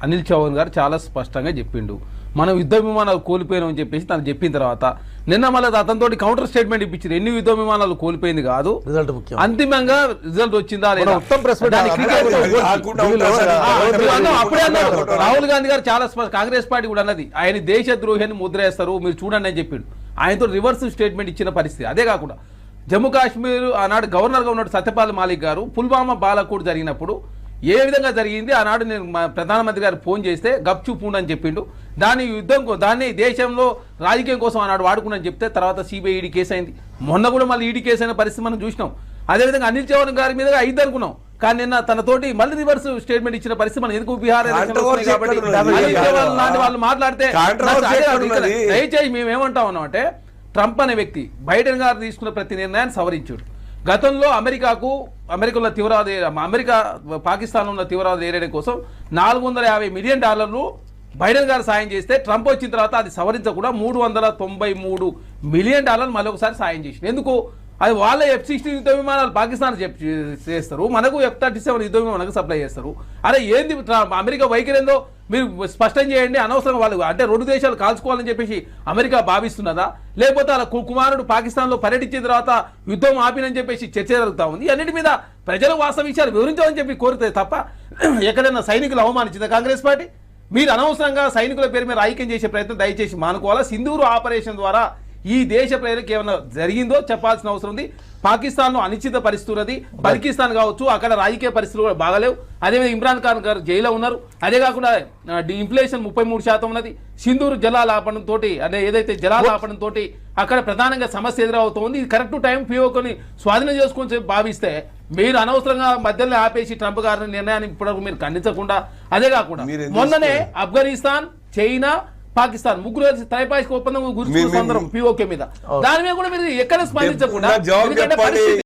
అనిల్ చౌహాన్ గారు చాలా స్పష్టంగా చెప్పిండు, మనం యుద్ధ విమానాలు కోల్పోయినామని చెప్పేసి తను చెప్పిన తర్వాత నిన్న మళ్ళీ అతనితో కౌంటర్ స్టేట్మెంట్ ఇప్పించారు. ఎన్ని యుద్ధ విమానాలు కోల్పోయింది కాదు, అంతిమంగా రిజల్ట్ వచ్చిందా లేదా. అప్పుడే అన్నారు రాహుల్ గాంధీ గారు చాలా కాంగ్రెస్ పార్టీ కూడా అన్నది ఆయన దేశ ద్రోహాన్ని ముద్ర వేస్తారు మీరు చూడండి అని చెప్పిండు. ఆయనతో రివర్స్ స్టేట్మెంట్ ఇచ్చిన పరిస్థితి. అదే కాకుండా జమ్మూ కాశ్మీర్ ఆనాడు గవర్నర్గా ఉన్నాడు సత్యపాల్ మాలిక్ గారు పుల్వామా బాలాకోట్ జరిగినప్పుడు ఏ విధంగా జరిగింది ఆనాడు నేను ప్రధానమంత్రి గారు ఫోన్ చేస్తే గప్చూప్ అని చెప్పిండు. దాన్ని దేశంలో రాజకీయం కోసం ఆనాడు వాడుకున్నాను చెప్తే తర్వాత సిబిఐ ఈడీ కేసు అయింది. మొన్న కూడా మళ్ళీ ఈడీ కేసు అయిన పరిస్థితి మనం చూసినాం. అదేవిధంగా అనిల్ చౌహాన్ గారి మీద అయింది అనుకున్నాం, కానీ నిన్న తనతోటి మళ్ళీ రివర్స్ స్టేట్మెంట్ ఇచ్చిన పరిస్థితి మనం ఎందుకు బీహార్ కాబట్టి లాంటి వాళ్ళు మాట్లాడితే దయచేసి మేమేమంటా ఉన్నాం అంటే ట్రంప్ అనే వ్యక్తి బైడెన్ గారు తీసుకున్న ప్రతి నిర్ణయాన్ని సవరించాడు. గతంలో అమెరికాలో పాకిస్తాన్ ఉన్న తీవ్రవాద ఏరియా కోసం $450 మిలియన్ బైడెన్ గారు సాయం చేస్తే ట్రంప్ వచ్చిన తర్వాత అది సవరించకుండా $393 మిలియన్ మళ్ళీ ఒకసారి సాయం చేసింది. ఎందుకు? అది వాళ్ళ F-16 యుద్ధ విమానాలు పాకిస్తాన్ చేస్తారు, మనకు F-37 యుద్ధ విమానం మనకు సప్లై చేస్తారు. అరే ఏంది అమెరికా వైఖరి ఏందో మీరు స్పష్టం చేయండి. అనవసరం వాళ్ళు అంటే రెండు దేశాలు కాల్చుకోవాలని చెప్పేసి అమెరికా భావిస్తున్నదా, లేకపోతే అలా కుమారుడు పాకిస్తాన్లో పర్యటించిన తర్వాత యుద్ధం ఆపినని చెప్పేసి చర్చ జరుగుతూ ఉంది. అన్నిటి మీద ప్రజలు వాస్తవ విషయాలు వివరించాలని చెప్పి కోరుతుంది తప్ప ఎక్కడైనా సైనికులు అవమానించిందా కాంగ్రెస్ పార్టీ? మీరు అనవసరంగా సైనికుల పేరు మీద ఐక్యం చేసే ప్రయత్నం దయచేసి మానుకోవాలా. సింధూరు ఆపరేషన్ ద్వారా ఈ దేశ ప్రజలకు ఏమైనా జరిగిందో చెప్పాల్సిన అవసరం ఉంది. పాకిస్తాన్లో అనిశ్చిత పరిస్థితి ఉన్నది, పాకిస్తాన్ కావచ్చు, అక్కడ రాజకీయ పరిస్థితులు కూడా బాగాలేవు. అదేవిధంగా ఇమ్రాన్ ఖాన్ గారు జైల్లో ఉన్నారు. అదే కాకుండా ఇన్ఫ్లేషన్ 33% ఉన్నది. సింధూరు జలాల ఆపడంతో అంటే ఏదైతే జలాల ఆపడంతో అక్కడ ప్రధానంగా సమస్య ఎదురవుతోంది. ఇది కరెక్ట్ టైం పిఓకొని స్వాధీనం చేసుకొని భావిస్తే మీరు అనవసరంగా మధ్యలో ఆపేసి ట్రంప్ గారి నిర్ణయాన్ని ఇప్పటివరకు మీరు ఖండించకుండా, అదే కాకుండా మొన్ననే ఆఫ్ఘనిస్తాన్, చైనా, పాకిస్తాన్ ముగ్గురు త్రైపాక్షిక ఒప్పందం గురించి పిఓకే మీద దాని మీద కూడా మీరు ఎక్కడ స్పందించకుండా